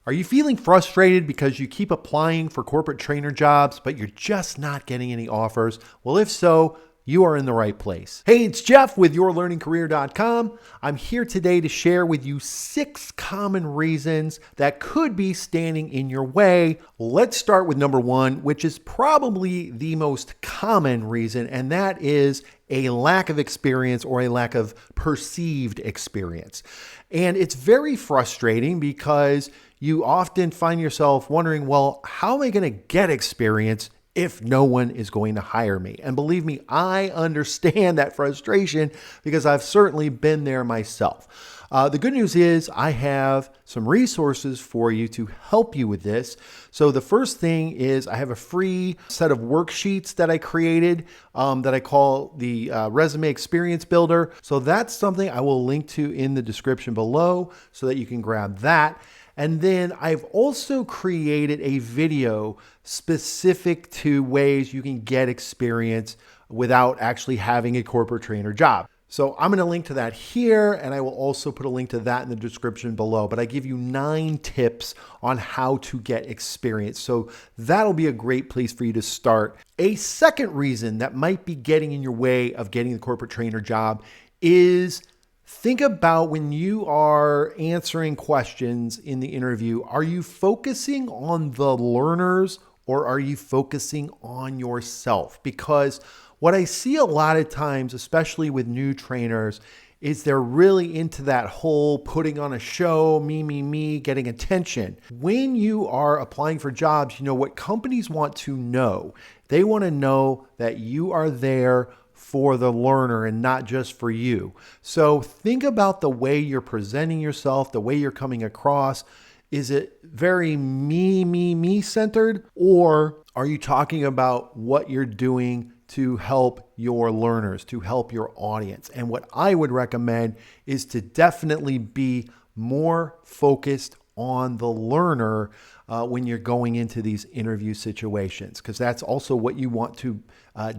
Are you feeling frustrated because you keep applying for corporate trainer jobs, but you're just not getting any offers? Well, if so, you are in the right place. Hey, it's Jeff with YourLearningCareer.com. I'm here today to share with you 6 common reasons that could be standing in your way. Let's start with number 1, which is probably the most common reason, and that is a lack of experience or a lack of perceived experience. And it's very frustrating because you often find yourself wondering, well, how am I going to get experience if no one is going to hire me? And believe me, I understand that frustration because I've certainly been there myself. The good news is I have some resources for you to help you with this. So the first thing is I have a free set of worksheets that I created that I call the Resume Experience Builder. So that's something I will link to in the description below so that you can grab that. And then I've also created a video specific to ways you can get experience without actually having a corporate trainer job. So I'm going to link to that here, and I will also put a link to that in the description below. But I give you 9 tips on how to get experience. So that'll be a great place for you to start. A second reason that might be getting in your way of getting the corporate trainer job is think about when you are answering questions in the interview, are you focusing on the learners or are you focusing on yourself? Because what I see a lot of times, especially with new trainers, is they're really into that whole putting on a show, me, getting attention. When you are applying for jobs, you know what companies want to know. They want to know that you are there for the learner and not just for you. So think about the way you're presenting yourself, the way you're coming across. Is it very me centered, or are you talking about what you're doing to help your learners, to help your audience? And what I would recommend is to definitely be more focused on the learner when you're going into these interview situations, because that's also what you want to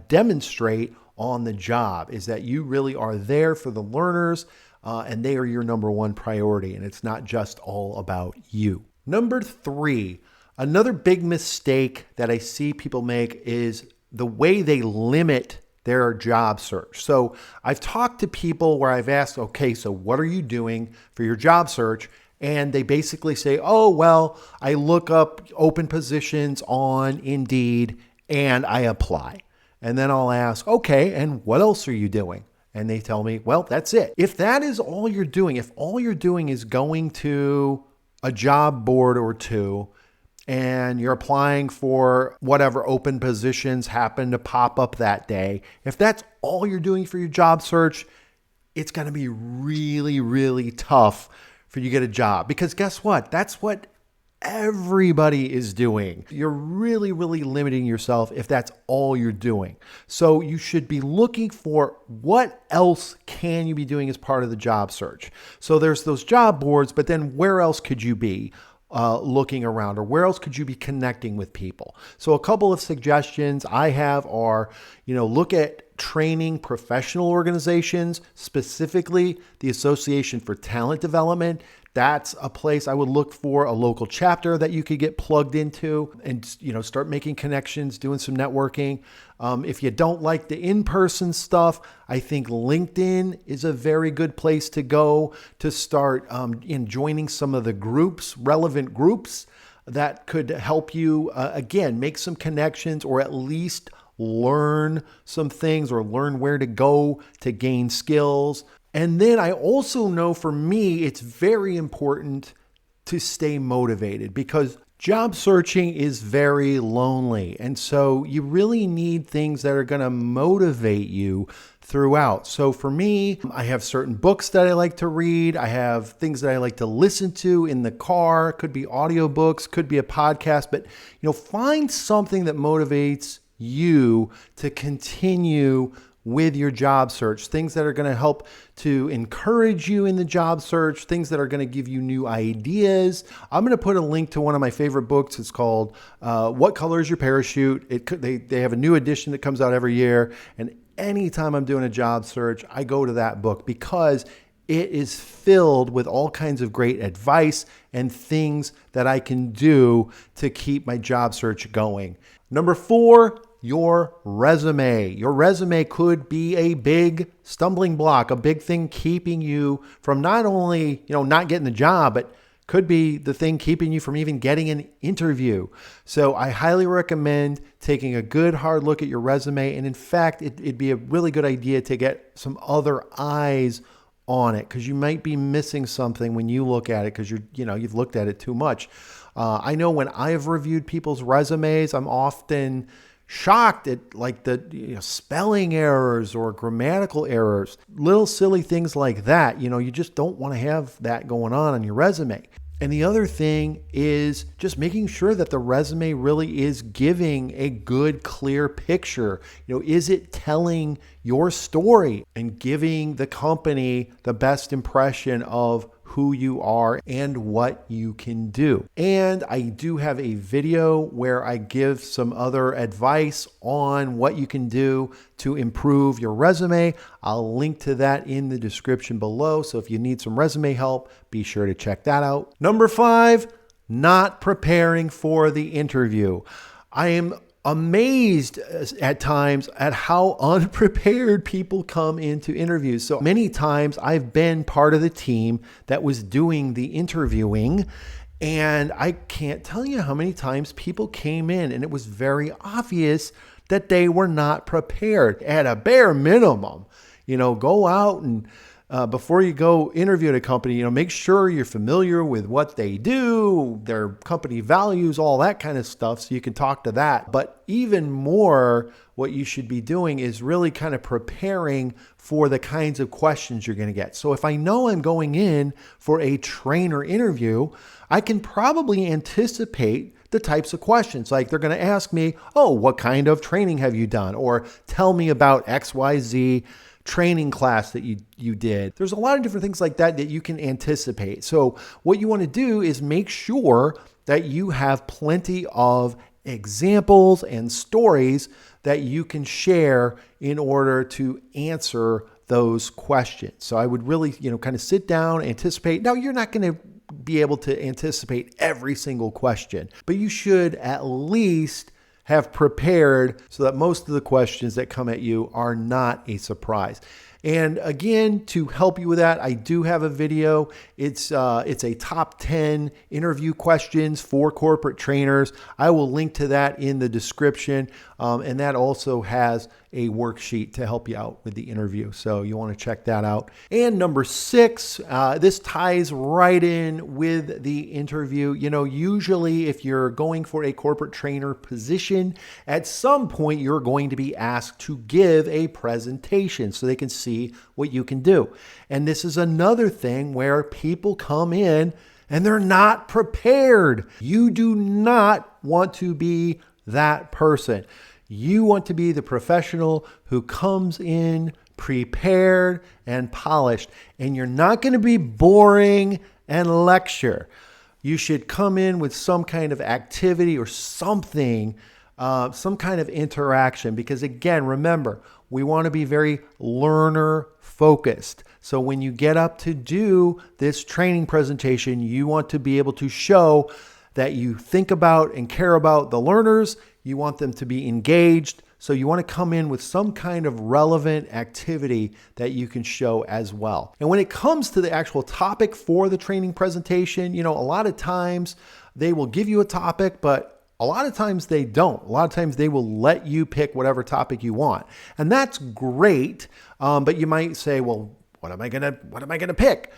demonstrate on the job, is that you really are there for the learners and they are your number one priority, and it's not just all about you. Number 3, another big mistake that I see people make is the way they limit their job search. So I've talked to people where I've asked, okay, so what are you doing for your job search? And they basically say, oh, well, I look up open positions on Indeed and I apply. And then I'll ask, okay, and what else are you doing? And they tell me, well, that's it. If that is all you're doing, if all you're doing is going to a job board or two and you're applying for whatever open positions happen to pop up that day, if that's all you're doing for your job search, it's going to be really, really tough for you to get a job. Because guess what? That's what everybody is doing. You're really, really limiting yourself if that's all you're doing. So you should be looking for what else can you be doing as part of the job search. So there's those job boards, but then where else could you be looking around, or where else could you be connecting with people? So a couple of suggestions I have are, look at training professional organizations, specifically the Association for Talent Development. That's a place I would look for, a local chapter that you could get plugged into and, start making connections, doing some networking. If you don't like the in-person stuff, I think LinkedIn is a very good place to go to start in joining some of the groups, relevant groups that could help you, again, make some connections or at least learn some things or learn where to go to gain skills. And then I also know for me, it's very important to stay motivated because job searching is very lonely. And so you really need things that are going to motivate you throughout. So for me, I have certain books that I like to read. I have things that I like to listen to in the car. Could be audiobooks, could be a podcast, but find something that motivates you to continue with your job search, things that are going to help to encourage you in the job search, things that are going to give you new ideas. I'm going to put a link to one of my favorite books. It's called What Color is Your Parachute? They have a new edition that comes out every year. And anytime I'm doing a job search, I go to that book because It is filled with all kinds of great advice and things that I can do to keep my job search going. Number 4, your resume. Your resume could be a big stumbling block, a big thing keeping you from not only, not getting the job, but could be the thing keeping you from even getting an interview. So I highly recommend taking a good hard look at your resume. And in fact, it'd be a really good idea to get some other eyes on it, because you might be missing something when you look at it because you've looked at it too much. I know when I've reviewed people's resumes, I'm often shocked at like the spelling errors or grammatical errors, little silly things like that. You just don't want to have that going on your resume. And the other thing is just making sure that the resume really is giving a good, clear picture. Is it telling your story and giving the company the best impression of who you are and what you can do? And I do have a video where I give some other advice on what you can do to improve your resume. I'll link to that in the description below. So if you need some resume help, be sure to check that out. Number 5, not preparing for the interview. I am amazed at times at how unprepared people come into interviews. So many times I've been part of the team that was doing the interviewing, and I can't tell you how many times people came in and it was very obvious that they were not prepared. At a bare minimum, go out and before you go interview at a company, make sure you're familiar with what they do, their company values, all that kind of stuff, so you can talk to that. But even more, what you should be doing is really kind of preparing for the kinds of questions you're going to get. So if I know I'm going in for a trainer interview, I can probably anticipate the types of questions. Like they're going to ask me, what kind of training have you done? Or tell me about XYZ training class that you did. There's a lot of different things like that you can anticipate. So what you want to do is make sure that you have plenty of examples and stories that you can share in order to answer those questions. So I would really, kind of sit down, anticipate. Now, you're not going to be able to anticipate every single question, but you should at least have prepared so that most of the questions that come at you are not a surprise. And again, to help you with that, I do have a video. It's a top 10 interview questions for corporate trainers. I will link to that in the description. And that also has a worksheet to help you out with the interview. So you want to check that out. And number 6, this ties right in with the interview. Usually if you're going for a corporate trainer position, at some point you're going to be asked to give a presentation so they can see what you can do. And this is another thing where people come in and they're not prepared. You do not want to be that person. You want to be the professional who comes in prepared and polished, and you're not going to be boring and lecture. You should come in with some kind of activity or something, some kind of interaction, because again, remember, we want to be very learner focused. So when you get up to do this training presentation, you want to be able to show that you think about and care about the learners. You want them to be engaged. So you want to come in with some kind of relevant activity that you can show as well. And when it comes to the actual topic for the training presentation, a lot of times they will give you a topic, but a lot of times they don't. A lot of times they will let you pick whatever topic you want. And that's great. But you might say, well, what am I gonna pick?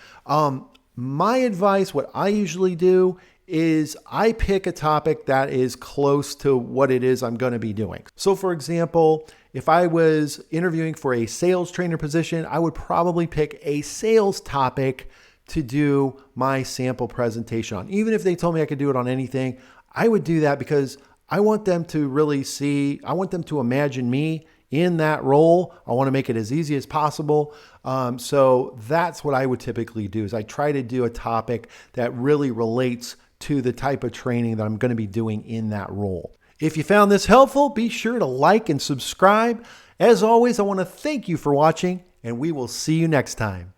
My advice, what I usually do is I pick a topic that is close to what it is I'm going to be doing. So for example, if I was interviewing for a sales trainer position, I would probably pick a sales topic to do my sample presentation on. Even if they told me I could do it on anything, I would do that because I want them to really see, I want them to imagine me in that role. I want to make it as easy as possible. So that's what I would typically do, is I try to do a topic that really relates to the type of training that I'm going to be doing in that role. If you found this helpful, be sure to like and subscribe. As always, I want to thank you for watching, and we will see you next time.